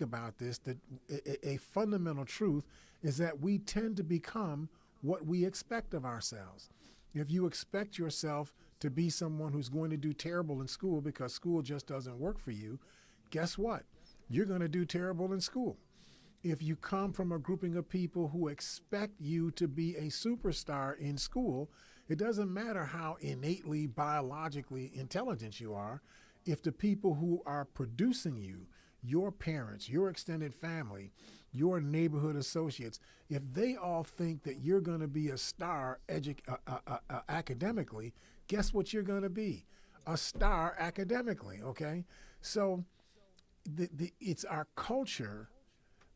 about this, that a fundamental truth is that we tend to become what we expect of ourselves. If you expect yourself to be someone who's going to do terrible in school because school just doesn't work for you, guess what? You're going to do terrible in school. If you come from a grouping of people who expect you to be a superstar in school, it doesn't matter how innately, biologically intelligent you are. If the people who are producing you, your parents, your extended family, your neighborhood associates, if they all think that you're going to be a star academically, guess what you're going to be? A star academically, okay? So it's our culture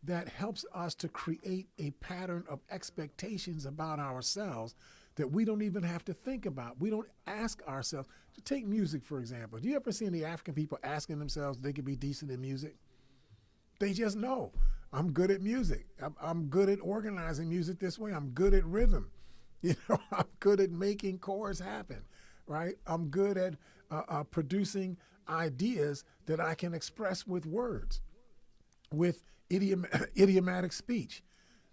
that helps us to create a pattern of expectations about ourselves that we don't even have to think about. We don't ask ourselves. To take music, for example. Do you ever see any African people asking themselves if they could be decent in music? They just know. I'm good at music. I'm good at organizing music this way. I'm good at rhythm. I'm good at making chords happen, right? I'm good at producing ideas that I can express with words, with idiomatic speech.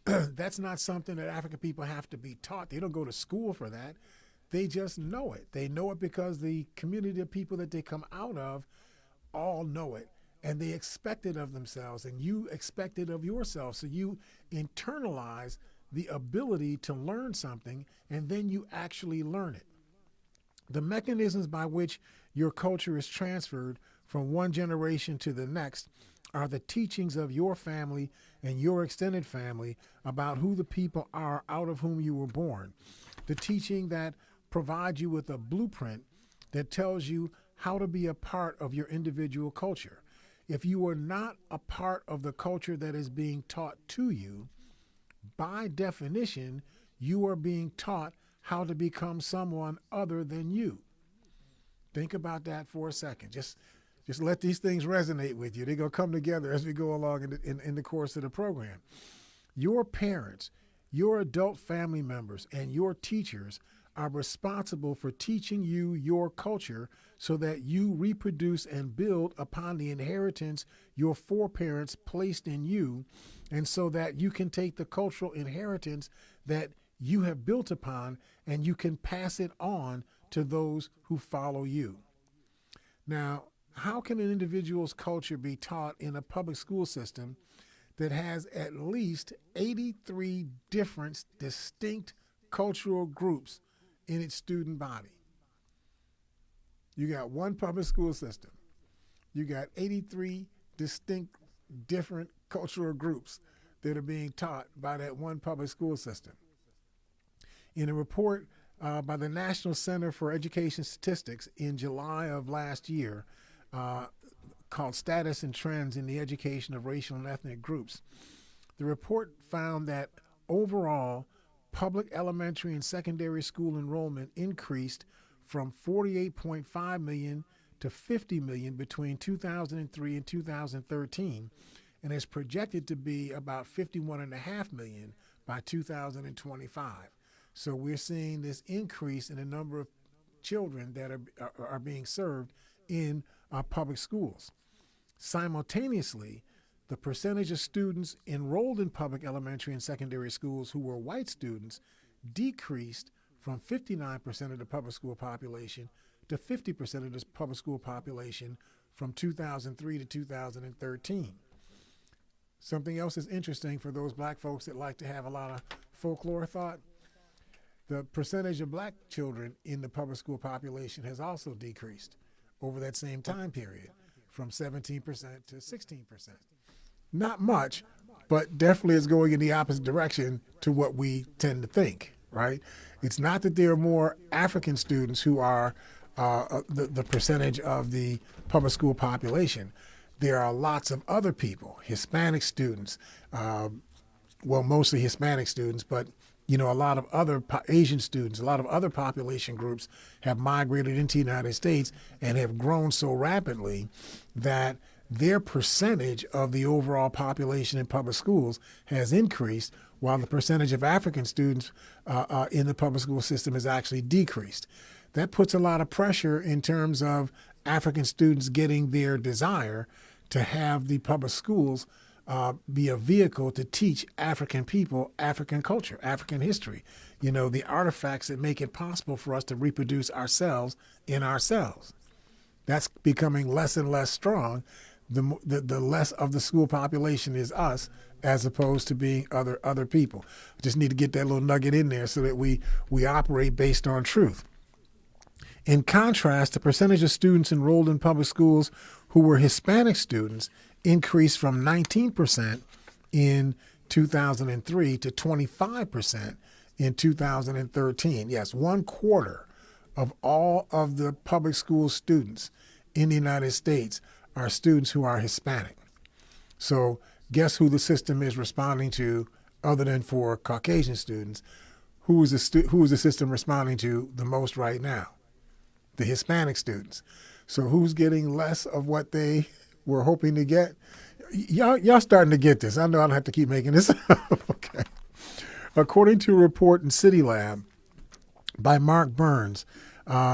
That's not something that African people have to be taught. They don't go to school for that. They just know it. They know it because the community of people that they come out of all know it. And they expect it of themselves, and you expect it of yourself. So you internalize the ability to learn something, and then you actually learn it. The mechanisms by which your culture is transferred from one generation to the next are the teachings of your family and your extended family about who the people are out of whom you were born. The teaching that provides you with a blueprint that tells you how to be a part of your individual culture. If you are not a part of the culture that is being taught to you, by definition, you are being taught how to become someone other than you. Think about that for a second. Just let these things resonate with you. They're going to come together as we go along in the course of the program. Your parents, your adult family members, and your teachers are responsible for teaching you your culture so that you reproduce and build upon the inheritance your foreparents placed in you, and so that you can take the cultural inheritance that you have built upon and you can pass it on to those who follow you. Now, how can an individual's culture be taught in a public school system that has at least 83 different distinct cultural groups in its student body? You got one public school system. You got 83 distinct different cultural groups that are being taught by that one public school system. In a report by the National Center for Education Statistics in July of last year, called Status and Trends in the Education of Racial and Ethnic Groups, the report found that overall public elementary and secondary school enrollment increased from 48.5 million to 50 million between 2003 and 2013, and is projected to be about 51.5 million by 2025. So we're seeing this increase in the number of children that are being served in our public schools. Simultaneously, the percentage of students enrolled in public elementary and secondary schools who were white students decreased from 59% of the public school population to 50% of the public school population from 2003 to 2013. Something else is interesting for those black folks that like to have a lot of folklore thought. The percentage of black children in the public school population has also decreased over that same time period from 17% to 16%. Not much, but definitely is going in the opposite direction to what we tend to think, right? It's not that there are more African students who are the percentage of the public school population. There are lots of other people, Hispanic students, mostly Hispanic students, but a lot of other Asian students, a lot of other population groups have migrated into the United States and have grown so rapidly that their percentage of the overall population in public schools has increased, while the percentage of African students in the public school system has actually decreased. That puts a lot of pressure in terms of African students getting their desire to have the public schools be a vehicle to teach African people African culture, African history, the artifacts that make it possible for us to reproduce ourselves in ourselves. That's becoming less and less strong. The less of the school population is us as opposed to being other people. Just need to get that little nugget in there so that we operate based on truth. In contrast, the percentage of students enrolled in public schools who were Hispanic students increased from 19% in 2003 to 25% in 2013. Yes, 1/4 of all of the public school students in the United States are students who are Hispanic. So guess who the system is responding to other than for Caucasian students? Who is the system responding to the most right now? The Hispanic students. So who's getting less of what they were hoping to get? Y'all starting to get this. I know I don't have to keep making this up. Okay. According to a report in City Lab by Mark Burns,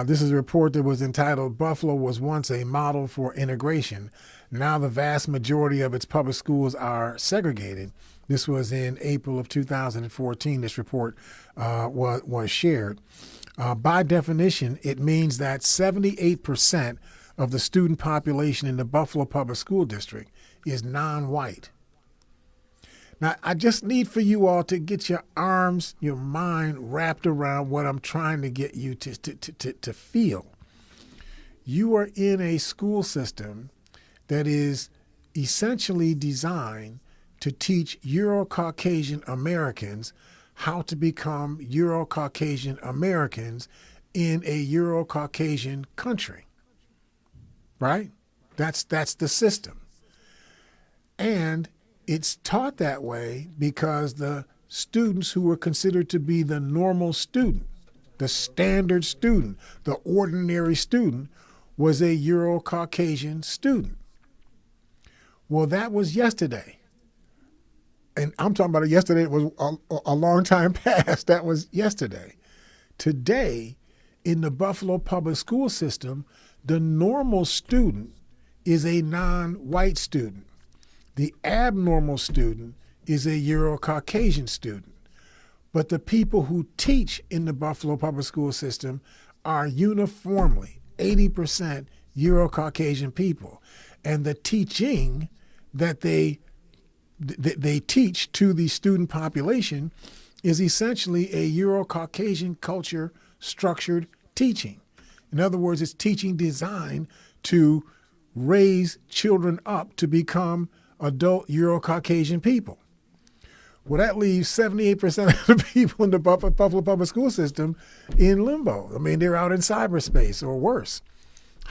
this is a report that was entitled "Buffalo Was Once a Model for Integration. Now the vast majority of its public schools are segregated." This was in April of 2014. This report was shared. By definition, it means that 78% of the student population in the Buffalo Public School District is non-white. Now, I just need for you all to get your arms, your mind wrapped around what I'm trying to get you to feel. You are in a school system that is essentially designed to teach Euro-Caucasian Americans how to become Euro-Caucasian Americans in a Euro-Caucasian country, right? That's the system. And it's taught that way because the students who were considered to be the normal student, the standard student, the ordinary student, was a Euro-Caucasian student. Well, that was yesterday. And I'm talking about it yesterday. It was a long time past. That was yesterday. Today, in the Buffalo public school system, the normal student is a non-white student. The abnormal student is a Euro-Caucasian student. But the people who teach in the Buffalo public school system are uniformly 80% Euro-Caucasian people. And the teaching that they teach to the student population is essentially a Euro-Caucasian culture structured teaching. In other words, it's teaching designed to raise children up to become adult Euro-Caucasian people. Well, that leaves 78% of the people in the Buffalo public school system in limbo. I mean, they're out in cyberspace or worse.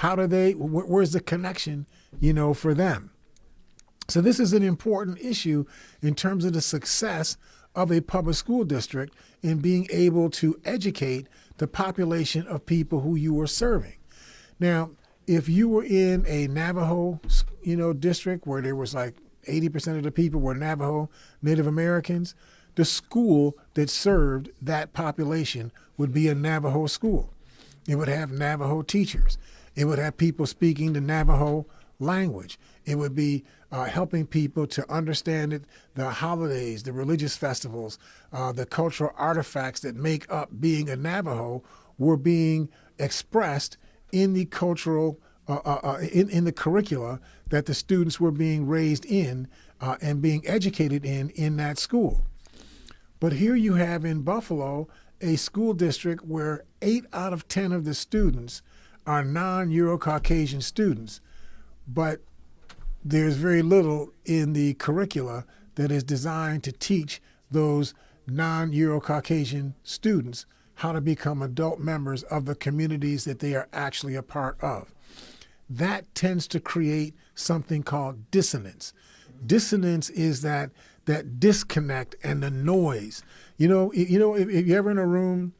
Where's the connection, for them? So this is an important issue in terms of the success of a public school district in being able to educate the population of people who you are serving. Now, if you were in a Navajo, district where there was like 80% of the people were Navajo, Native Americans, the school that served that population would be a Navajo school. It would have Navajo teachers. It would have people speaking the Navajo language. It would be helping people to understand it, the holidays, the religious festivals, the cultural artifacts that make up being a Navajo were being expressed in the cultural, in the curricula that the students were being raised in and being educated in that school. But here you have in Buffalo a school district where 8 out of 10 of the students are non-Euro-Caucasian students, but there's very little in the curricula that is designed to teach those non-Euro-Caucasian students how to become adult members of the communities that they are actually a part of. That tends to create something called dissonance. Dissonance is that disconnect and the noise. If you're ever in a room,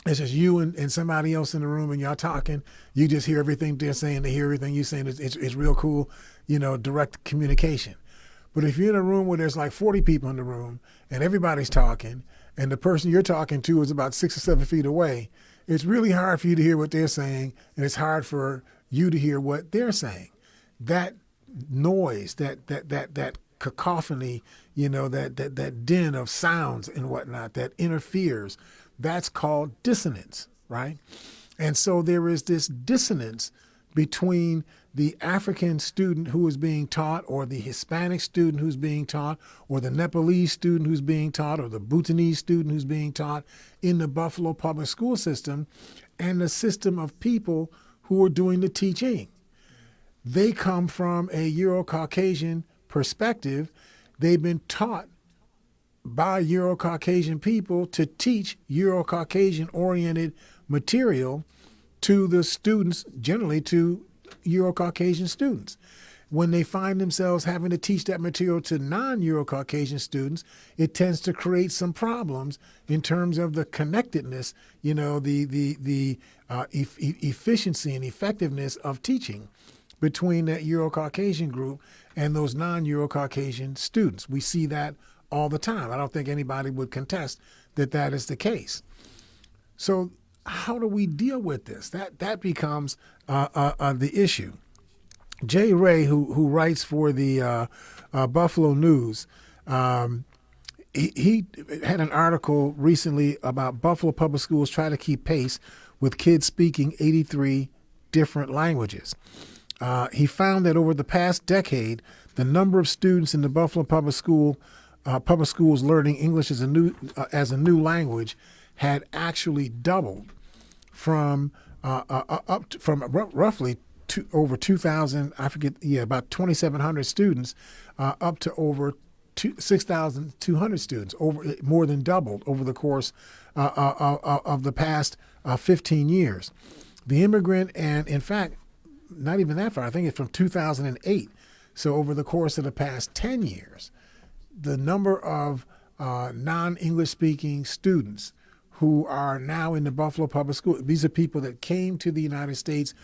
it's just you and somebody else in the room and y'all talking, you just hear everything they're saying, they hear everything you're saying. It's real cool, direct communication. But if you're in a room where there's like 40 people in the room and everybody's talking and the person you're talking to is about 6 or 7 feet away, it's really hard for you to hear what they're saying and it's hard for you to hear what they're saying. That noise, that cacophony, that din of sounds and whatnot that interferes. That's called dissonance, right? And so there is this dissonance between the African student who is being taught, or the Hispanic student who's being taught, or the Nepalese student who's being taught, or the Bhutanese student who's being taught in the Buffalo public school system, and the system of people who are doing the teaching. They come from a Euro-Caucasian perspective. They've been taught by Euro-Caucasian people to teach Euro-Caucasian oriented material to the students, generally to Euro-Caucasian students. When they find themselves having to teach that material to non-Euro-Caucasian students, it tends to create some problems in terms of the connectedness, the efficiency and effectiveness of teaching between that Euro-Caucasian group and those non-Euro-Caucasian students. We see that all the time. I don't think anybody would contest that is the case. So how do we deal with this? That becomes the issue. Jay Ray, who writes for the Buffalo News, he had an article recently about Buffalo public schools trying to keep pace with kids speaking 83 different languages. He found that over the past decade, the number of students in the Buffalo public schools learning English as a new language had actually doubled from roughly over 2,000, about 2,700 students, up to over 6,200 students, more than doubled over the course of the past 15 years. The immigrant, and in fact, not even that far, I think it's from 2008. So over the course of the past 10 years, the number of non-English speaking students who are now in the Buffalo public school, these are people that came to the United States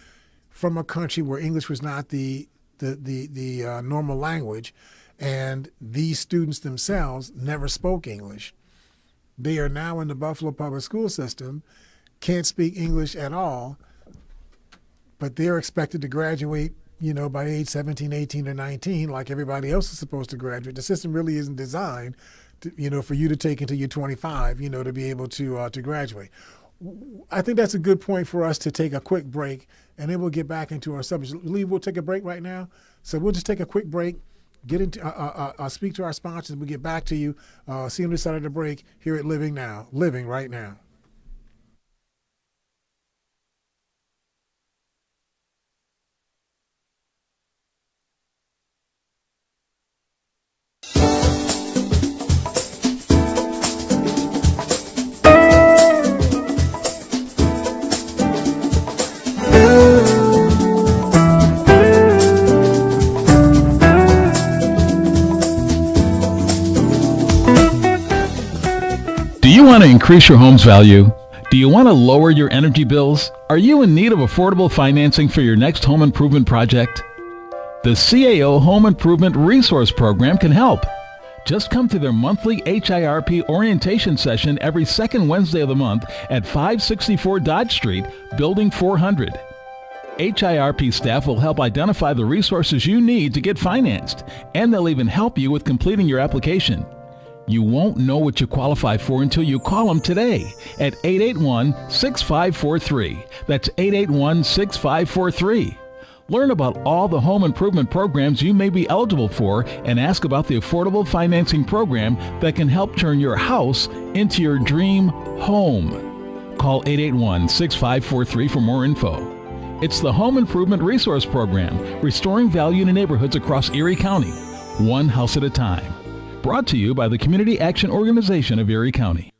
from a country where English was not the normal language, and these students themselves never spoke English. They are now in the Buffalo public school system, can't speak English at all, but they're expected to graduate, by age 17, 18, or 19, like everybody else is supposed to graduate. The system really isn't designed to, for you to take until you're 25, to be able to graduate. I think that's a good point for us to take a quick break, and then we'll get back into our subject. Lee, we'll take a break right now. So we'll just take a quick break, get into speak to our sponsors, and we'll get back to you. See you on the side of the break here at Living Right Now. Do you want to increase your home's value? Do you want to lower your energy bills? Are you in need of affordable financing for your next home improvement project? The CAO Home Improvement Resource Program can help. Just come to their monthly HIRP orientation session every second Wednesday of the month at 564 Dodge Street, Building 400. HIRP staff will help identify the resources you need to get financed, and they'll even help you with completing your application. You won't know what you qualify for until you call them today at 881-6543. That's 881-6543. Learn about all the home improvement programs you may be eligible for and ask about the affordable financing program that can help turn your house into your dream home. Call 881-6543 for more info. It's the Home Improvement Resource Program, restoring value to neighborhoods across Erie County, one house at a time. Brought to you by the Community Action Organization of Erie County.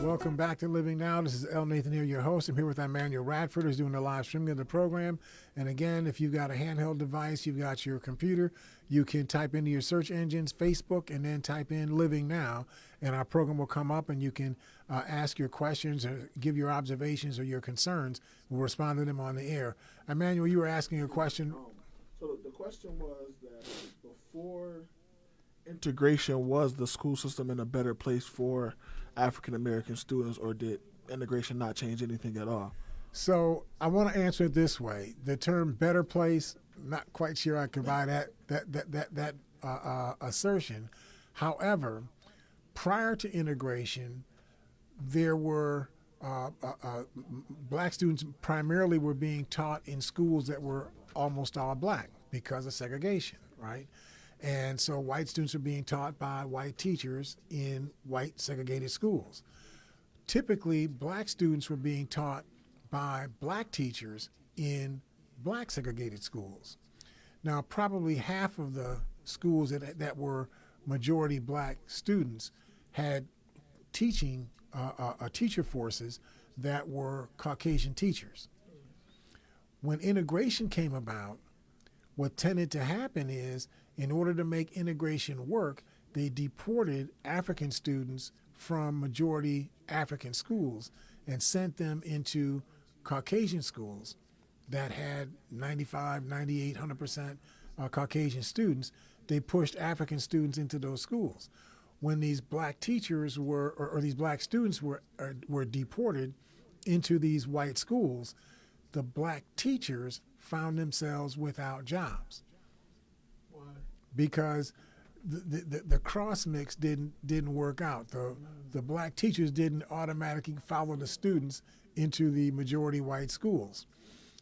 Welcome back to Living Now. This is L. Nathan here, your host. I'm here with Emmanuel Radford, who's doing the live streaming of the program. And again, if you've got a handheld device, you've got your computer, you can type into your search engines, Facebook, and then type in Living Now, and our program will come up, and you can ask your questions or give your observations or your concerns. We'll respond to them on the air. Emmanuel, you were asking a question. So the question was that before integration, was the school system in a better place for African American students, or did integration not change anything at all? So I want to answer it this way: the term "better place." Not quite sure I can buy that assertion. However, prior to integration, there were black students primarily were being taught in schools that were almost all black because of segregation, right? And so white students were being taught by white teachers in white segregated schools. Typically, black students were being taught by black teachers in black segregated schools. Now, probably half of the schools that were majority black students had teacher forces that were Caucasian teachers. When integration came about, what tended to happen is, in order to make integration work, they deported African students from majority African schools and sent them into Caucasian schools that had 95, 98, 100% Caucasian students. They pushed African students into those schools. When these black teachers or these black students were deported into these white schools, the black teachers found themselves without jobs. Why? Because the cross mix didn't work out. The black teachers didn't automatically follow the students into the majority white schools.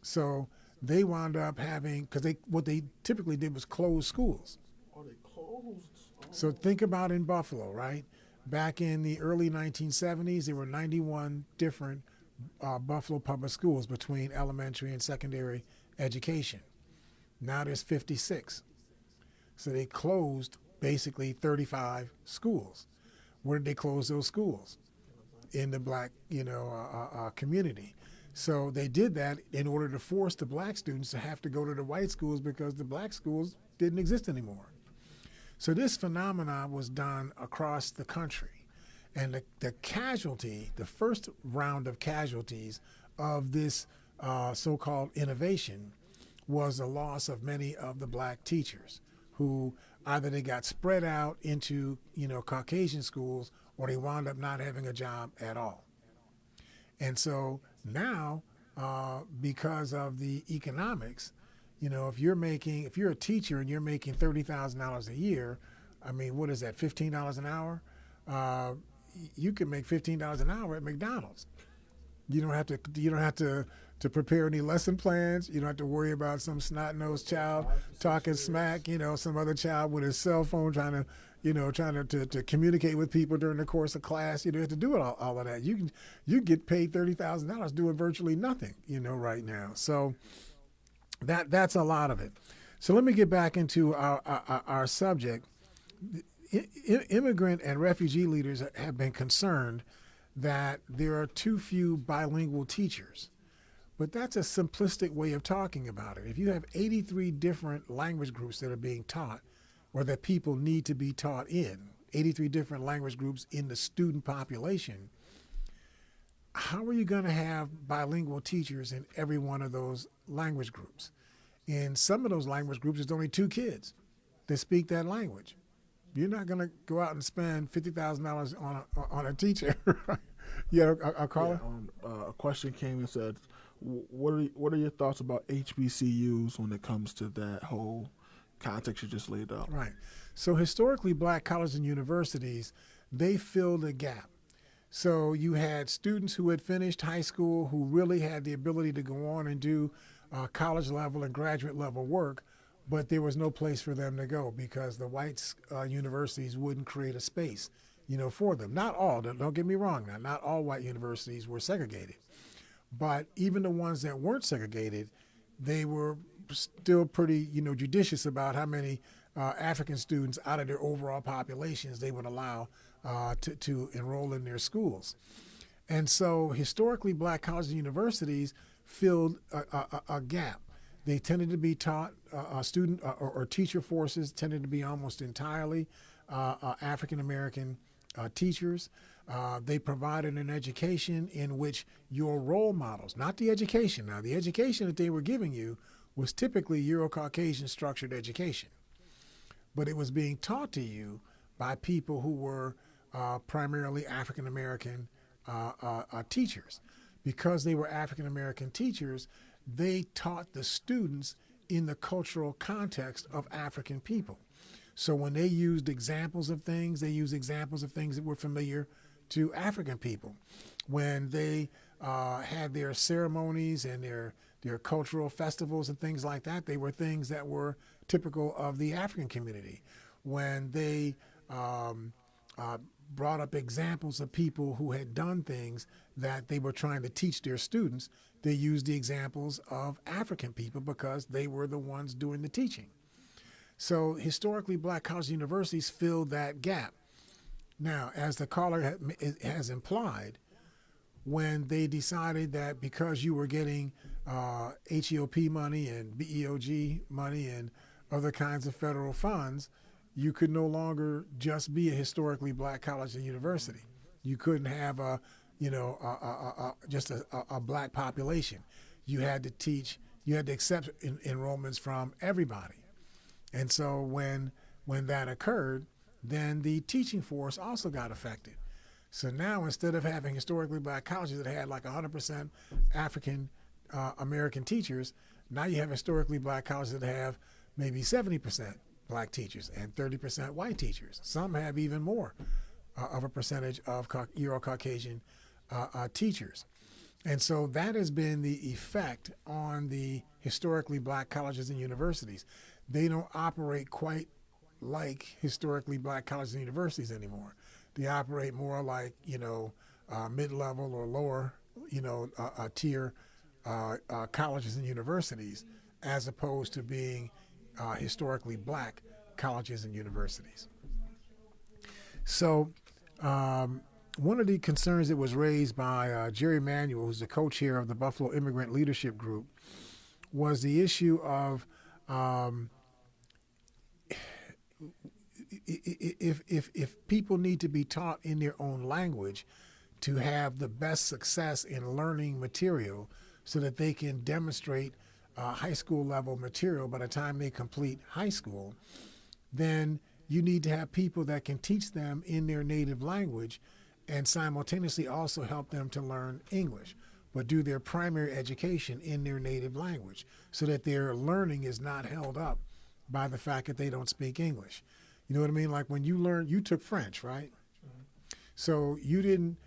So they wound up having, because what they typically did was close schools. Oh, they closed. Oh. So think about in Buffalo, right? Back in the early 1970s, there were 91 different Buffalo public schools between elementary and secondary education. Now there's 56. So they closed basically 35 schools. Where did they close those schools? In the black, community. So they did that in order to force the black students to have to go to the white schools because the black schools didn't exist anymore. So this phenomenon was done across the country. And the first round of casualties of this so-called innovation was the loss of many of the black teachers who either they got spread out into, Caucasian schools, or they wound up not having a job at all. And so now, because of the economics, if you're a teacher and you're making $30,000 a year, I mean, what is that, $15 an hour? You can make $15 an hour at McDonald's. You don't have to prepare any lesson plans. You don't have to worry about some snot-nosed child talking smack, some other child with his cell phone trying to communicate with people during the course of class. You don't have to do all of that. You get paid $30,000 doing virtually nothing, right now. So that's a lot of it. So let me get back into our subject. Immigrant and refugee leaders have been concerned that there are too few bilingual teachers. But that's a simplistic way of talking about it. If you have 83 different language groups that are being taught, or that people need to be taught in, 83 different language groups in the student population, how are you going to have bilingual teachers in every one of those language groups? In some of those language groups, there's only 2 kids that speak that language. You're not going to go out and spend $50,000 on a teacher. A caller? Yeah, a question came and said, what are your thoughts about HBCUs when it comes to that whole context you just laid out? Right. So historically, black colleges and universities, they filled a gap. So you had students who had finished high school who really had the ability to go on and do college level and graduate level work, but there was no place for them to go because the white universities wouldn't create a space, for them. Not all, don't get me wrong now, not all white universities were segregated. But even the ones that weren't segregated, they were still pretty, judicious about how many African students out of their overall populations they would allow to enroll in their schools. And so historically, black colleges and universities filled a gap. They tended to be taught, student or teacher forces tended to be almost entirely African-American teachers. They provided an education in which your role models, not the education. Now, the education that they were giving you was typically Euro-Caucasian structured education. But it was being taught to you by people who were primarily African-American teachers. because they were African American teachers, they taught the students in the cultural context of African people. So when they used examples of things, they used examples of things that were familiar to African people. When they had their ceremonies and their cultural festivals and things like that, they were things that were typical of the African community. When they brought up examples of people who had done things that they were trying to teach their students, they used the examples of African people because they were the ones doing the teaching. So historically black colleges and universities filled that gap. Now, as the caller has implied, when they decided that because you were getting HEOP money and BEOG money and other kinds of federal funds, you could no longer just be a historically black college and university. You couldn't have just a black population. You had to accept enrollments from everybody. And so when that occurred, then the teaching force also got affected. So now instead of having historically black colleges that had like 100% African American teachers, now you have historically black colleges that have maybe 70% black teachers and 30% white teachers. Some have even more of a percentage of Euro-Caucasian teachers. And so that has been the effect on the historically black colleges and universities. They don't operate quite like historically black colleges and universities anymore. They operate more like, mid-level or lower, tier colleges and universities, as opposed to being historically black colleges and universities. So one of the concerns that was raised by Jerry Manuel, who's the co-chair of the Buffalo Immigrant Leadership Group, was the issue of if people need to be taught in their own language to have the best success in learning material so that they can demonstrate high school level material by the time they complete high school, then you need to have people that can teach them in their native language and simultaneously also help them to learn English, but do their primary education in their native language so that their learning is not held up by the fact that they don't speak English. You know what I mean? Like when you took French, right? Mm-hmm. So you didn't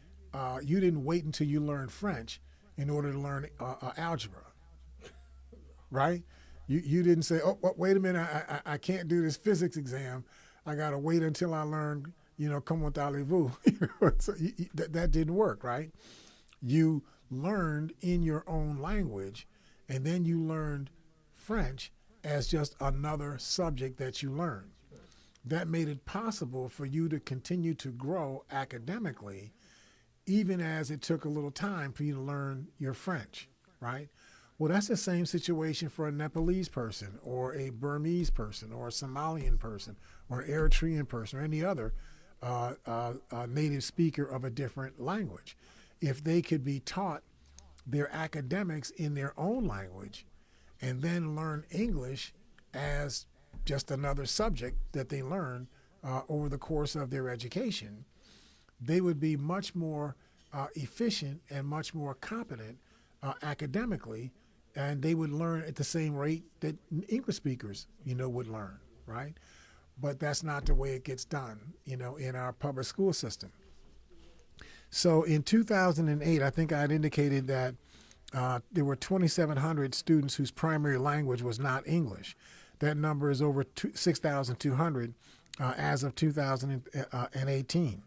wait until you learned French in order to learn algebra, right? You didn't say, oh, wait a minute, I can't do this physics exam. I got to wait until I learn, comment allez-vous. So that didn't work, right? You learned in your own language, and then you learned French as just another subject that you learned. That made it possible for you to continue to grow academically, even as it took a little time for you to learn your French, right? Well, that's the same situation for a Nepalese person or a Burmese person or a Somalian person or an Eritrean person or any other native speaker of a different language. If they could be taught their academics in their own language and then learn English as just another subject that they learn over the course of their education, they would be much more efficient and much more competent academically, and they would learn at the same rate that English speakers, would learn, right? But that's not the way it gets done, in our public school system. So in 2008, I think I had indicated that there were 2,700 students whose primary language was not English. That number is over 6,200 as of 2018.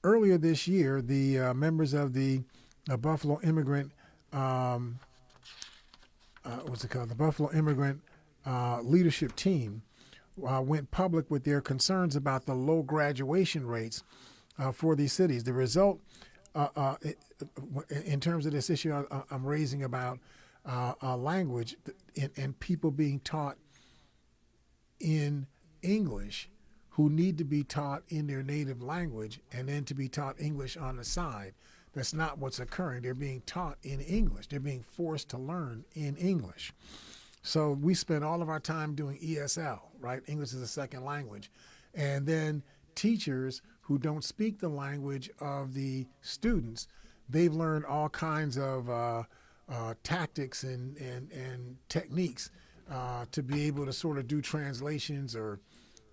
Earlier this year, the members of the Buffalo Immigrant, the Buffalo Immigrant Leadership Team went public with their concerns about the low graduation rates for these cities. The result, in terms of this issue I'm raising about language and people being taught in English who need to be taught in their native language and then to be taught English on the side. That's not what's occurring. They're being taught in English. They're being forced to learn in English. So we spend all of our time doing ESL, right? English is a second language. And then teachers who don't speak the language of the students, they've learned all kinds of tactics and techniques to be able to sort of do translations, or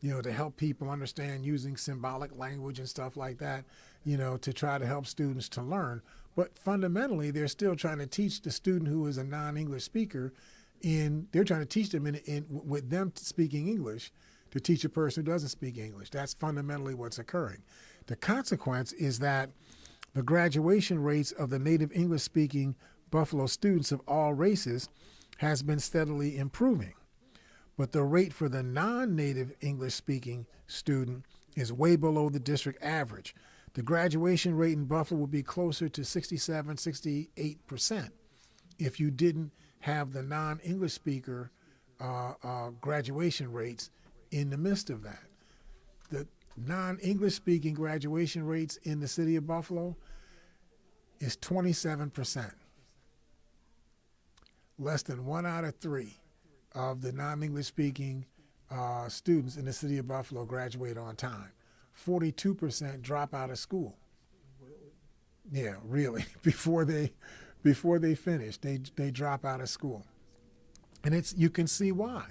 to help people understand using symbolic language and stuff like that, to try to help students to learn. But fundamentally, they're still trying to teach the student who is a non-English speaker they're trying to teach them with them speaking English to teach a person who doesn't speak English. That's fundamentally what's occurring. The consequence is that the graduation rates of the native English-speaking Buffalo students of all races has been steadily improving. But the rate for the non-native English-speaking student is way below the district average. The graduation rate in Buffalo would be closer to 67, 68% if you didn't have the non-English speaker graduation rates in the midst of that. The non-English speaking graduation rates in the city of Buffalo is 27%. Less than 1 out of 3 of the non-English speaking students in the city of Buffalo graduate on time. 42% drop out of school. Yeah, really. Before they finish, they drop out of school. And you can see why.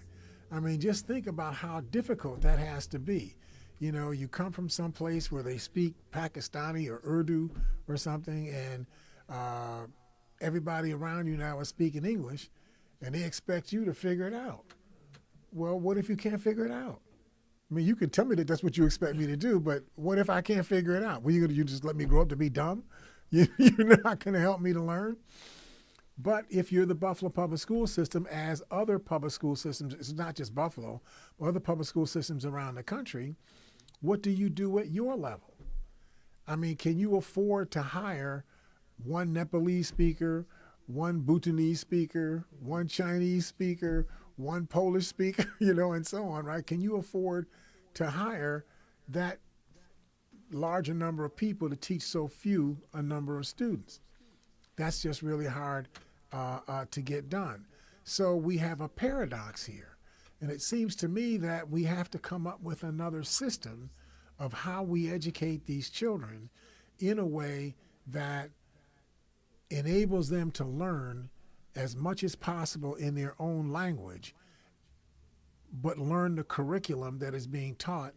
I mean, just think about how difficult that has to be. You come from some place where they speak Pakistani or Urdu or something, and everybody around you now is speaking English, and they expect you to figure it out. Well, what if you can't figure it out? I mean, you can tell me that that's what you expect me to do, but what if I can't figure it out? Well, you just let me grow up to be dumb? You're not going to help me to learn? But if you're the Buffalo public school system, as other public school systems, it's not just Buffalo, but other public school systems around the country, what do you do at your level? I mean, can you afford to hire one Nepalese speaker, one Bhutanese speaker, one Chinese speaker, one Polish speaker, and so on, right? Can you afford to hire that larger number of people to teach so few a number of students? That's just really hard to get done. So we have a paradox here. And it seems to me that we have to come up with another system of how we educate these children in a way that enables them to learn as much as possible in their own language, but learn the curriculum that is being taught,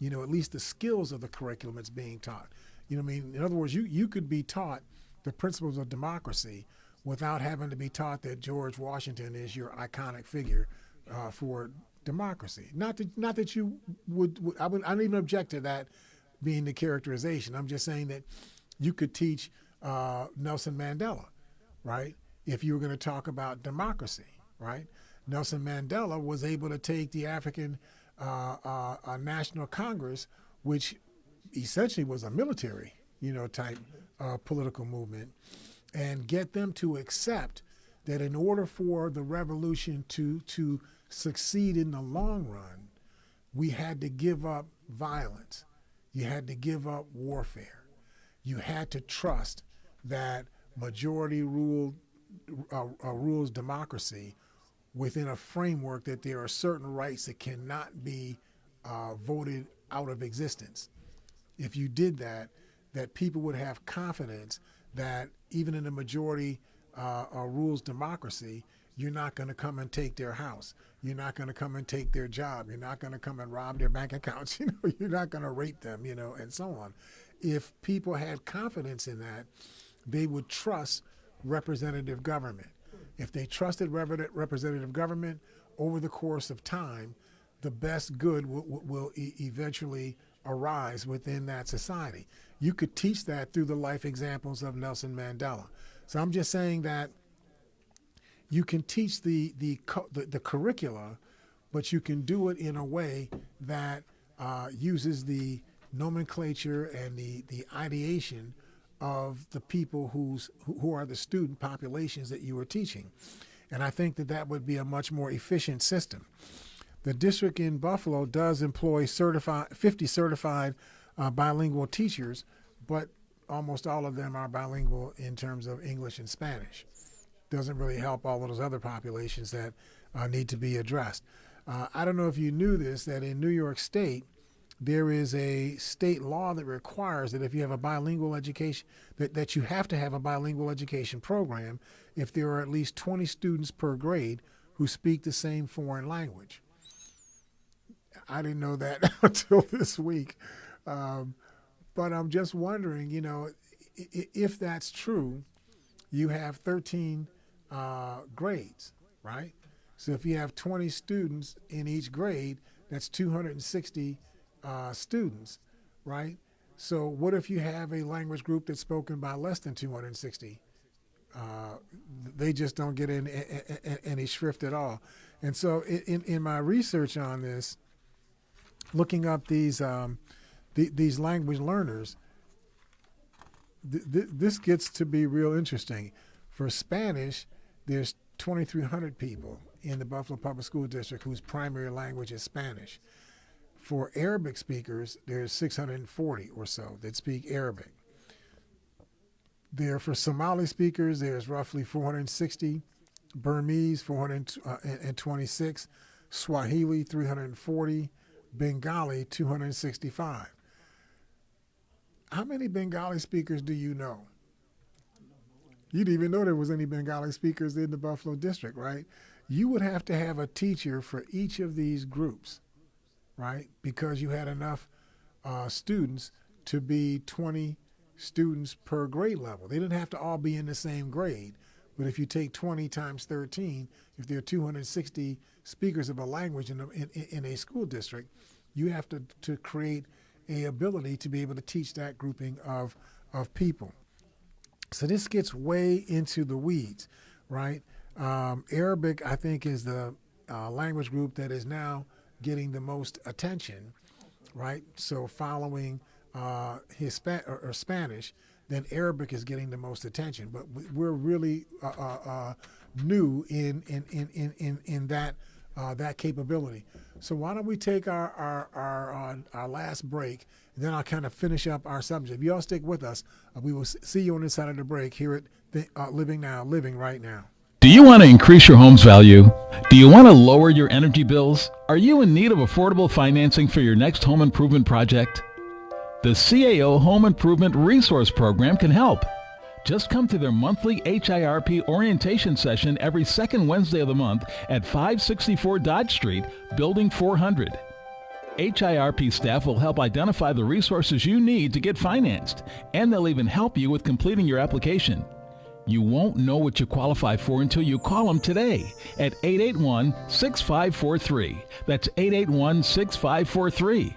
at least the skills of the curriculum that's being taught. In other words, you could be taught the principles of democracy without having to be taught that George Washington is your iconic figure for democracy. Not that you I don't even object to that being the characterization. I'm just saying that you could teach Nelson Mandela, right? If you were going to talk about democracy, right? Nelson Mandela was able to take the African National Congress, which essentially was a military, type political movement, and get them to accept that in order for the revolution to succeed in the long run, we had to give up violence. You had to give up warfare. You had to trust that majority rules democracy within a framework that there are certain rights that cannot be voted out of existence. If you did that people would have confidence that even in a majority rules democracy, you're not going to come and take their house. You're not going to come and take their job. You're not going to come and rob their bank accounts. You're not going to rape them, and so on. If people had confidence in that, they would trust representative government. If they trusted representative government over the course of time, the best good will eventually arise within that society. You could teach that through the life examples of Nelson Mandela. So I'm just saying that you can teach the curricula, but you can do it in a way that uses the nomenclature and the ideation of the people who are the student populations that you are teaching. And I think that would be a much more efficient system. The district in Buffalo does employ 50 certified bilingual teachers, but almost all of them are bilingual in terms of English and Spanish. Doesn't really help all of those other populations that need to be addressed. I don't know if you knew this, that in New York State, there is a state law that requires that if you have a bilingual education, that you have to have a bilingual education program if there are at least 20 students per grade who speak the same foreign language. I didn't know that until this week. But I'm just wondering, if that's true, you have 13 grades, right? So if you have 20 students in each grade, that's 260 students, right? So what if you have a language group that's spoken by less than 260? They just don't get any shrift at all. And so in my research on this, looking up these language learners, this gets to be real interesting. For Spanish, there's 2,300 people in the Buffalo Public School District whose primary language is Spanish. For Arabic speakers, there's 640 or so that speak Arabic. For Somali speakers, there's roughly 460, Burmese 426, Swahili 340, Bengali 265. How many Bengali speakers do you know? You didn't even know there was any Bengali speakers in the Buffalo district, right? You would have to have a teacher for each of these groups, right? Because you had enough students to be 20 students per grade level. They didn't have to all be in the same grade, but if you take 20 times 13, if there are 260 speakers of a language in a school district, you have to create a ability to be able to teach that grouping of people. So this gets way into the weeds, right? Arabic, I think, is the language group that is now getting the most attention, right? So following Spanish, then Arabic is getting the most attention. But we're really new in that capability. So why don't we take our last break, and then I'll kind of finish up our subject. If you all stick with us, we will see you on this side of the break here at Living Right Now. Do you want to increase your home's value? Do you want to lower your energy bills? Are you in need of affordable financing for your next home improvement project? The CAO Home Improvement Resource Program can help. Just come to their monthly HIRP orientation session every second Wednesday of the month at 564 Dodge Street, Building 400. HIRP staff will help identify the resources you need to get financed, and they'll even help you with completing your application. You won't know what you qualify for until you call them today at 881-6543. That's 881-6543.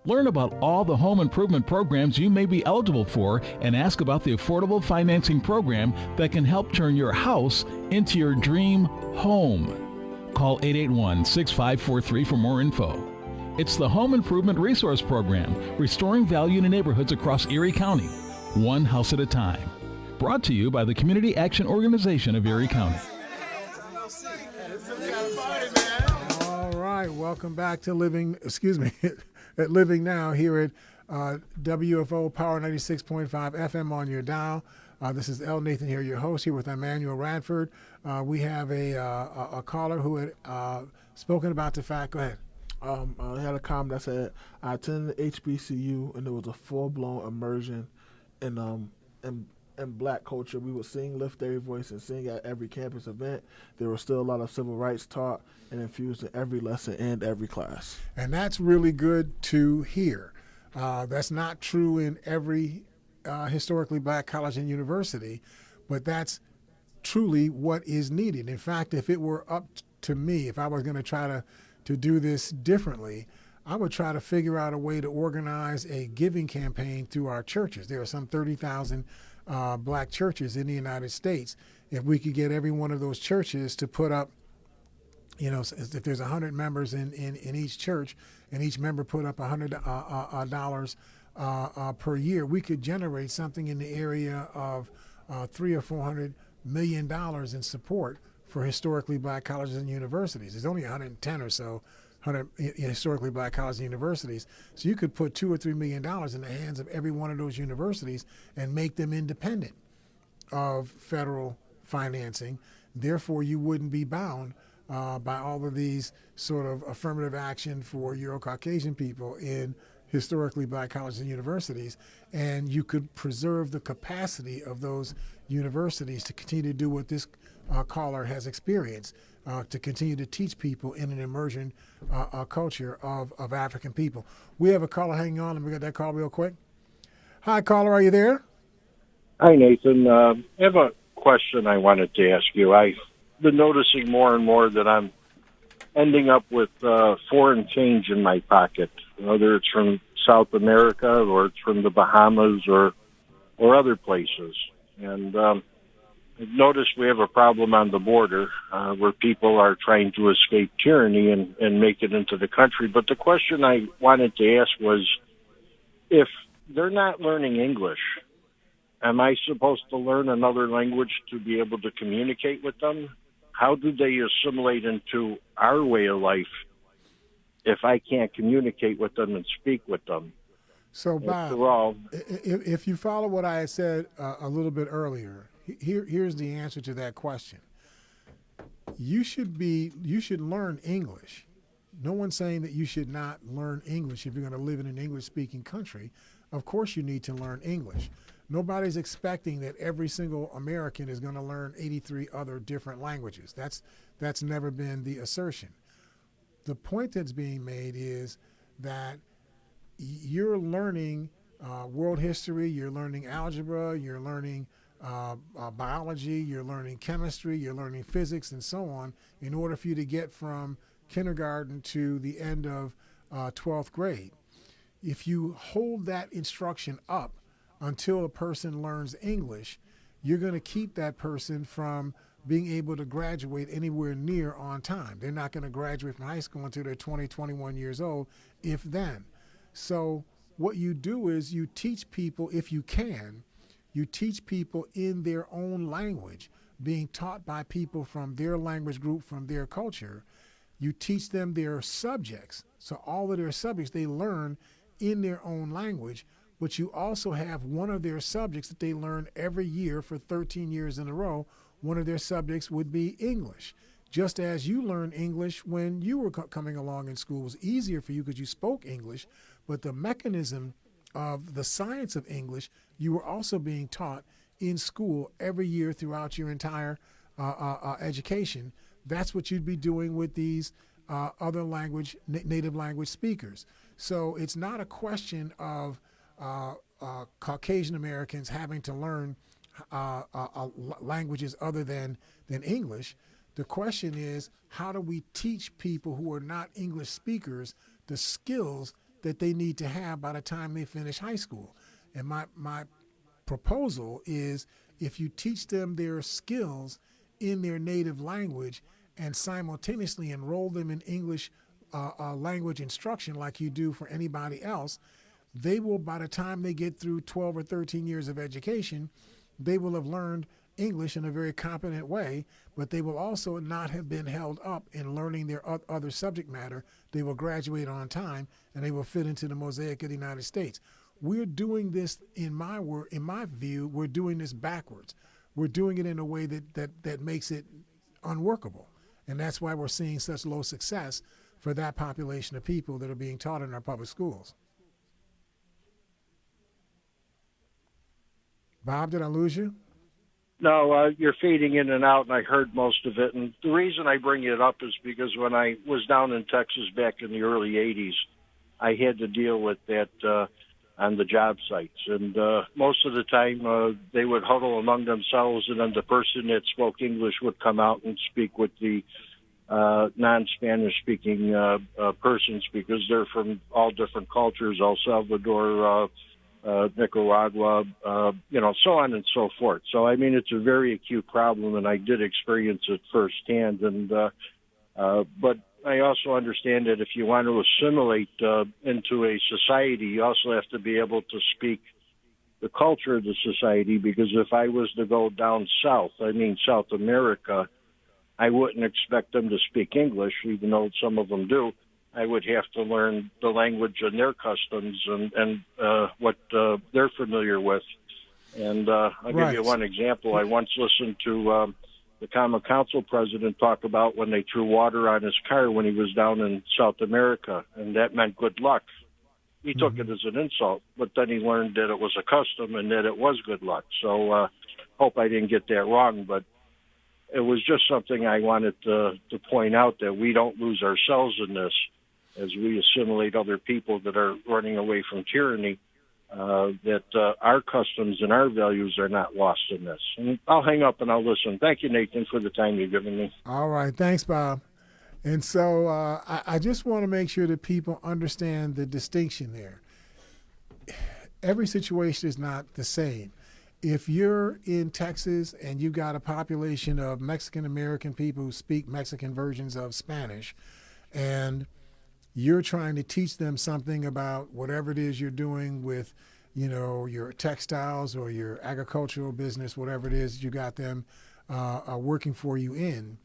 Learn about all the home improvement programs you may be eligible for and ask about the affordable financing program that can help turn your house into your dream home. Call 881-6543 for more info. It's the Home Improvement Resource Program, restoring value to neighborhoods across Erie County, one house at a time. Brought to you by the Community Action Organization of Erie County. All right, welcome back to at Living Now here at WFO Power 96.5 FM on your dial. This is L. Nathan here, your host, here with Emmanuel Radford. We have a caller who had spoken about the fact. Go ahead. I had a comment that said, I attended HBCU and there was a full-blown immersion in black culture. We would sing, lift every voice, and sing at every campus event. There was still a lot of civil rights taught and infused in every lesson and every class. And that's really good to hear. That's not true in every historically black college and university, but that's truly what is needed. In fact, if it were up to me, if I was going to try to do this differently, I would try to figure out a way to organize a giving campaign through our churches. There are some 30,000 black churches in the United States. If we could get every one of those churches to put up, if there's 100 members in each church and each member put up $100 per year, we could generate something in the area of $300 or $400 million in support for historically black colleges and universities. There's only 110 or so 100 historically black colleges and universities. So you could put $2 or $3 million in the hands of every one of those universities and make them independent of federal financing. Therefore, you wouldn't be bound by all of these sort of affirmative action for Euro-Caucasian people in historically black colleges and universities, and you could preserve the capacity of those universities to continue to do what this caller has experienced, to continue to teach people in an immersion culture of African people. We have a caller hanging on. Let me get that call real quick. Hi, caller, are you there? Hi, Nathan. I have a question I wanted to ask you. I've been noticing more and more that I'm ending up with foreign change in my pocket, whether it's from South America or it's from the Bahamas or other places. And I've noticed we have a problem on the border where people are trying to escape tyranny and make it into the country. But the question I wanted to ask was, if they're not learning English, am I supposed to learn another language to be able to communicate with them? How do they assimilate into our way of life if I can't communicate with them and speak with them? So, Bob, if you follow what I had said a little bit earlier, here's the answer to that question. You should learn English. No one's saying that you should not learn English if you're going to live in an English-speaking country. Of course you need to learn English. Nobody's expecting that every single American is going to learn 83 other different languages. That's never been the assertion. The point that's being made is that you're learning world history, you're learning algebra, you're learning biology, you're learning chemistry, you're learning physics, and so on, in order for you to get from kindergarten to the end of 12th grade. If you hold that instruction up until a person learns English, you're going to keep that person from being able to graduate anywhere near on time. They're not going to graduate from high school until they're 20, 21 years old, if then. So what you do is you teach people, if you can, you teach people in their own language, being taught by people from their language group, from their culture. You teach them their subjects. So all of their subjects they learn in their own language, but you also have one of their subjects that they learn every year for 13 years in a row. One of their subjects would be English. Just as you learned English when you were coming along in school. It was easier for you because you spoke English, but the mechanism of the science of English, you were also being taught in school every year throughout your entire education. That's what you'd be doing with these other language, native language speakers. So it's not a question of Caucasian Americans having to learn languages other than English. The question is, how do we teach people who are not English speakers the skills that they need to have by the time they finish high school? And my proposal is, if you teach them their skills in their native language and simultaneously enroll them in English language instruction like you do for anybody else, they will, by the time they get through 12 or 13 years of education, they will have learned English in a very competent way, but they will also not have been held up in learning their other subject matter. They will graduate on time, and they will fit into the mosaic of the United States. We're doing this, in my view, we're doing this backwards. We're doing it in a way that makes it unworkable. And that's why we're seeing such low success for that population of people that are being taught in our public schools. Bob, did I lose you? No, you're fading in and out, and I heard most of it. And the reason I bring it up is because when I was down in Texas back in the early 80s, I had to deal with that on the job sites. And most of the time, they would huddle among themselves, and then the person that spoke English would come out and speak with the non-Spanish speaking persons, because they're from all different cultures, El Salvador, Nicaragua, so on and so forth. So, I mean, it's a very acute problem, and I did experience it firsthand. And but I also understand that if you want to assimilate into a society, you also have to be able to speak the culture of the society, because if I was to go down south, South America, I wouldn't expect them to speak English, even though some of them do. I would have to learn the language and their customs and what they're familiar with. And I'll give you one example. I once listened to the Common Council president talk about when they threw water on his car when he was down in South America, and that meant good luck. he took it as an insult, but then he learned that it was a custom and that it was good luck. So hope I didn't get that wrong, but it was just something I wanted to point out, that we don't lose ourselves in this as we assimilate other people that are running away from tyranny, that our customs and our values are not lost in this. And I'll hang up and I'll listen. Thank you, Nathan, for the time you've given me. All right. Thanks, Bob. And so I just want to make sure that people understand the distinction there. Every situation is not the same. If you're in Texas and you've got a population of Mexican-American people who speak Mexican versions of Spanish, and you're trying to teach them something about whatever it is you're doing with, your textiles or your agricultural business, whatever it is you got them working for you in,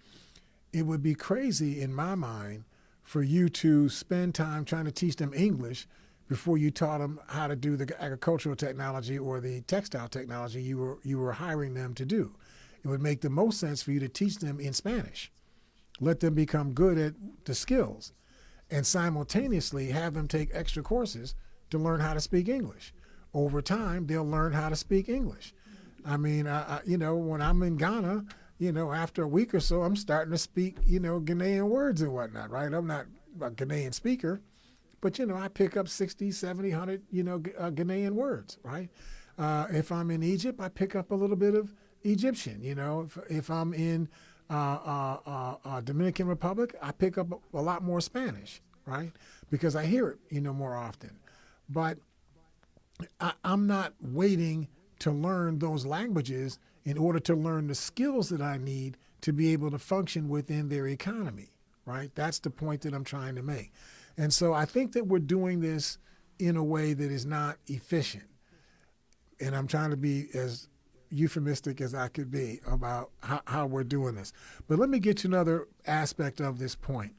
it would be crazy in my mind for you to spend time trying to teach them English before you taught them how to do the agricultural technology or the textile technology you were hiring them to do. It would make the most sense for you to teach them in Spanish, let them become good at the skills, and simultaneously have them take extra courses to learn how to speak English. Over time, they'll learn how to speak English. I mean, when I'm in Ghana, after a week or so, I'm starting to speak, Ghanaian words and whatnot, right? I'm not a Ghanaian speaker, but, I pick up 60, 70, 100, Ghanaian words, right? If I'm in Egypt, I pick up a little bit of Egyptian. If I'm in Dominican Republic, I pick up a lot more Spanish, right? Because I hear it, more often. But I'm not waiting to learn those languages in order to learn the skills that I need to be able to function within their economy, right? That's the point that I'm trying to make. And so I think that we're doing this in a way that is not efficient. And I'm trying to be as euphemistic as I could be about how we're doing this. But let me get to another aspect of this point.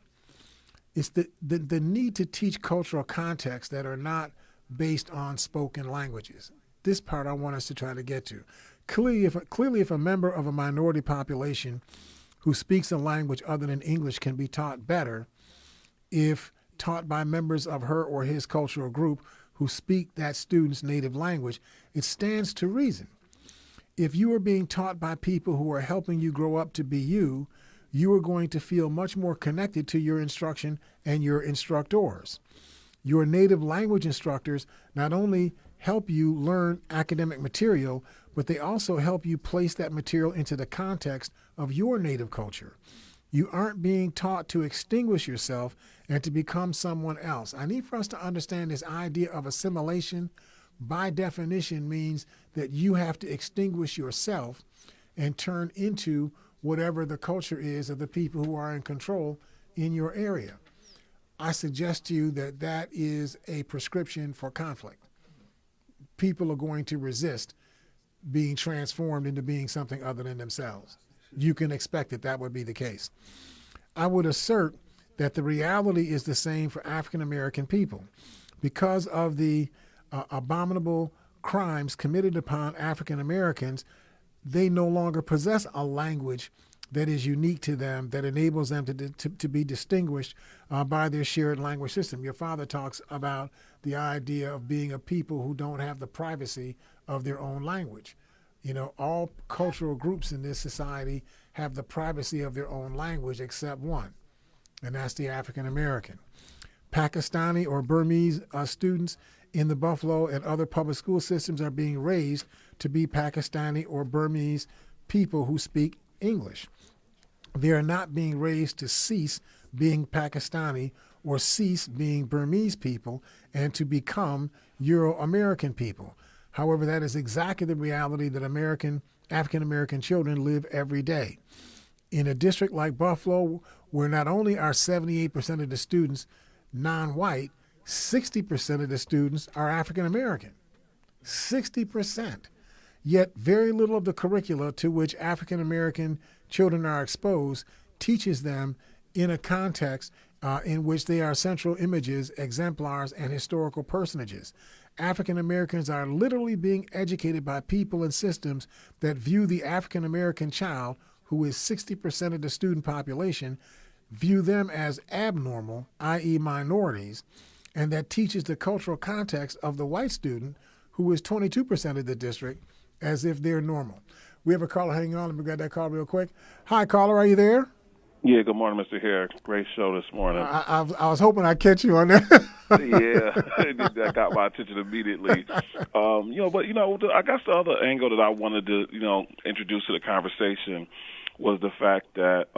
It's the need to teach cultural contexts that are not based on spoken languages. This part I want us to try to get to. Clearly, if a member of a minority population who speaks a language other than English can be taught better if taught by members of her or his cultural group who speak that student's native language, it stands to reason. If you are being taught by people who are helping you grow up to be you, you are going to feel much more connected to your instruction and your instructors. Your native language instructors not only help you learn academic material, but they also help you place that material into the context of your native culture. You aren't being taught to extinguish yourself and to become someone else. I need for us to understand this idea of assimilation, by definition, means that you have to extinguish yourself and turn into whatever the culture is of the people who are in control in your area. I suggest to you that that is a prescription for conflict. People are going to resist being transformed into being something other than themselves. You can expect that would be the case. I would assert that the reality is the same for African American people. Because of the abominable crimes committed upon African Americans, they no longer possess a language that is unique to them, that enables them to be distinguished by their shared language system. Your father talks about the idea of being a people who don't have the privacy of their own language. All cultural groups in this society have the privacy of their own language except one, and that's the African American. Pakistani or Burmese students in the Buffalo and other public school systems are being raised to be Pakistani or Burmese people who speak English. They are not being raised to cease being Pakistani or cease being Burmese people and to become Euro-American people. However, that is exactly the reality that African-American children live every day. In a district like Buffalo, where not only are 78% of the students non-white, 60% of the students are African-American. 60%. Yet very little of the curricula to which African-American children are exposed teaches them in a context in which they are central images, exemplars, and historical personages. African Americans are literally being educated by people and systems that view the African American child, who is 60% of the student population, view them as abnormal, i.e. minorities, and that teaches the cultural context of the white student, who is 22% of the district, as if they're normal. We have a caller hanging on. Let me grab that call real quick. Hi, caller. Are you there? Yeah, good morning, Mr. Hare. Great show this morning. I was hoping I'd catch you on that. Yeah, that got my attention immediately. I guess the other angle that I wanted to, introduce to the conversation was the fact that,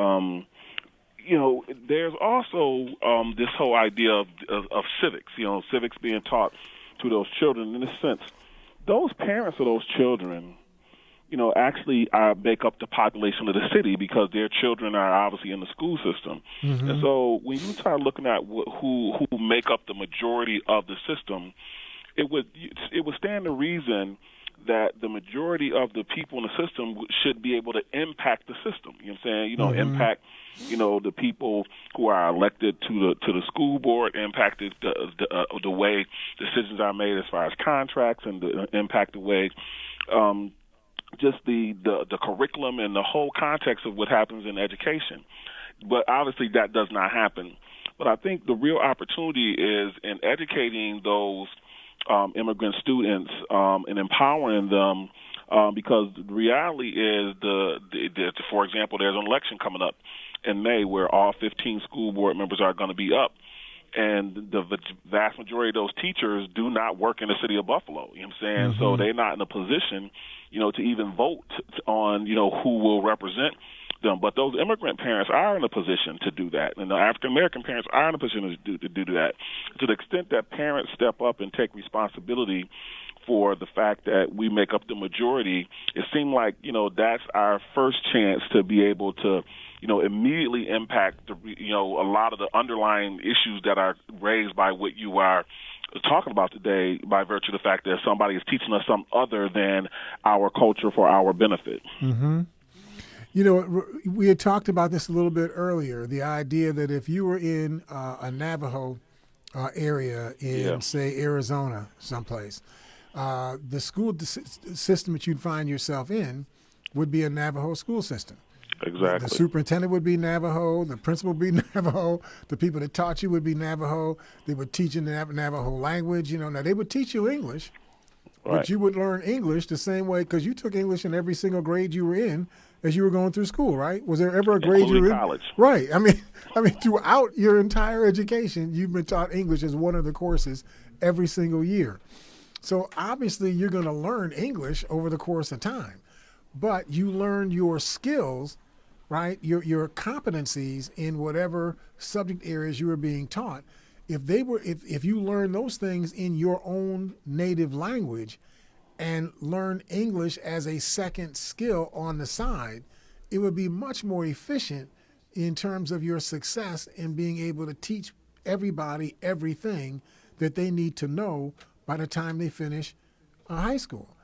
there's also this whole idea of civics, civics being taught to those children. In a sense, those parents of those children, actually make up the population of the city because their children are obviously in the school system. Mm-hmm. And so when you start looking at who make up the majority of the system, it would stand to reason that the majority of the people in the system should be able to impact the system. You know what I'm saying? Mm-hmm. Impact, the people who are elected to the school board, impact the way decisions are made as far as contracts, and impact the way just the curriculum and the whole context of what happens in education. But obviously that does not happen. But I think the real opportunity is in educating those immigrant students and empowering them, because the reality is, for example, there's an election coming up in May where all 15 school board members are going to be up. And the vast majority of those teachers do not work in the city of Buffalo. You know what I'm saying? Mm-hmm. So they're not in a position, to even vote on, who will represent them. But those immigrant parents are in a position to do that. And the African-American parents are in a position to do that. To the extent that parents step up and take responsibility for the fact that we make up the majority, it seemed like, that's our first chance to be able to, immediately impact a lot of the underlying issues that are raised by what you are talking about today, by virtue of the fact that somebody is teaching us something other than our culture for our benefit. Mm-hmm. We had talked about this a little bit earlier, the idea that if you were in a Navajo area in, say, Arizona someplace, the school system that you'd find yourself in would be a Navajo school system. Exactly. The superintendent would be Navajo. The principal would be Navajo. The people that taught you would be Navajo. They would teach in the Navajo language. Now they would teach you English, right, but you would learn English the same way, because you took English in every single grade you were in as you were going through school, right? Was there ever a grade you were in? College. Right. I mean, throughout your entire education, you've been taught English as one of the courses every single year. So obviously you're going to learn English over the course of time, but you learn your skills, right? Your competencies in whatever subject areas you were being taught. If you learn those things in your own native language and learn English as a second skill on the side, it would be much more efficient in terms of your success in being able to teach everybody everything that they need to know by the time they finish high school.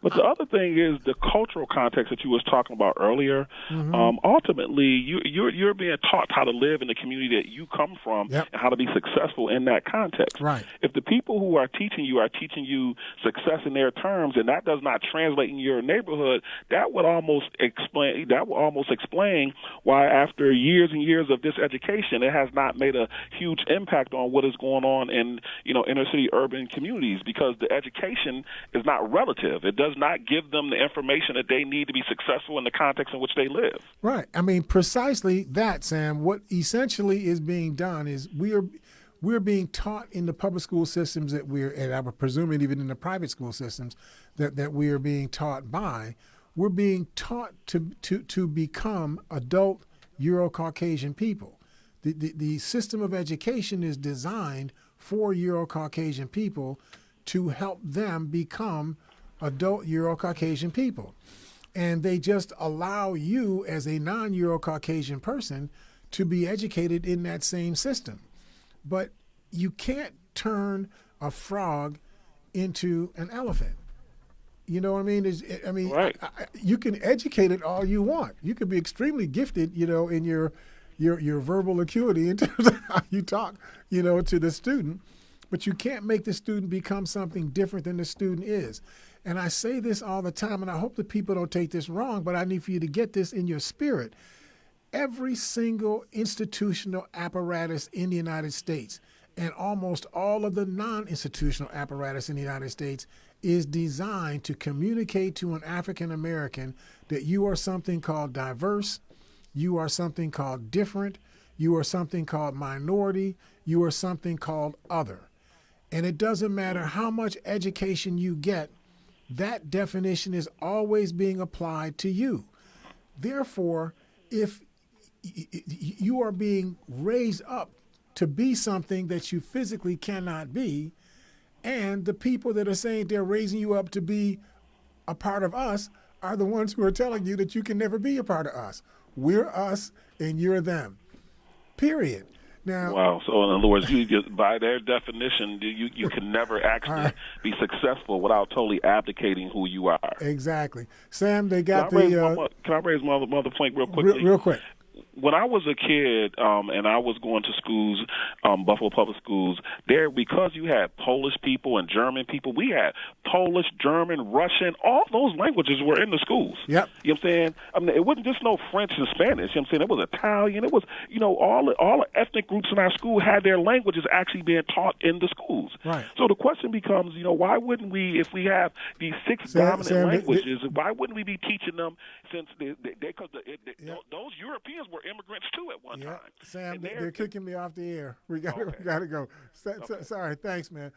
But the other thing is the cultural context that you was talking about earlier. Mm-hmm. Ultimately, you're being taught how to live in the community that you come from, yep, and how to be successsul in that context. Right. If the people who are teaching you success in their terms, and that does not translate in your neighborhood, that would almost explain why after years and years of this education, it has not made a huge impact on what is going on in inner city urban communities, because the education is not relative. It does not give them the information that they need to be successful in the context in which they live. Right. I mean, precisely that, Sam. What essentially is being done is we're being taught in the public school systems that and I'm presuming even in the private school systems that we are being taught by, we're being taught to become adult Euro-Caucasian people. The system of education is designed for Euro-Caucasian people to help them become adult Euro-Caucasian people. And they just allow you as a non-Euro-Caucasian person to be educated in that same system. But you can't turn a frog into an elephant. You know what I mean? Right. You can educate it all you want. You can be extremely gifted, in your verbal acuity in terms of how you talk, to the student. But you can't make the student become something different than the student is. And I say this all the time, and I hope that people don't take this wrong, but I need for you to get this in your spirit. Every single institutional apparatus in the United States, And almost all of the non-institutional apparatus in the United States is designed to communicate to an African American that you are something called diverse, you are something called different, you are something called minority, you are something called other. And it doesn't matter how much education you get, that definition is always being applied to you. Therefore, if you are being raised up to be something that you physically cannot be, and the people that are saying they're raising you up to be a part of us are the ones who are telling you that you can never be a part of us. We're us and you're them. Period. Now, wow. So in other words, you just, by their definition, you can never actually be successful without totally abdicating who you are. Exactly. Sam, they got Can I raise my other point real quickly? Real quick. When I was a kid, and I was going to schools, Buffalo Public Schools, there, because you had Polish people and German people, we had Polish, German, Russian, all those languages were in the schools. Yep. You know what I'm saying? I mean, it wasn't just no French and Spanish. You know what I'm saying? It was Italian. It was, all the ethnic groups in our school had their languages actually being taught in the schools. Right. So the question becomes, why wouldn't we, if we have these six dominant languages, why wouldn't we be teaching them, since those Europeans were immigrants too at one time. Sam, they're kicking me off the air. We got to go. Sorry, thanks, man.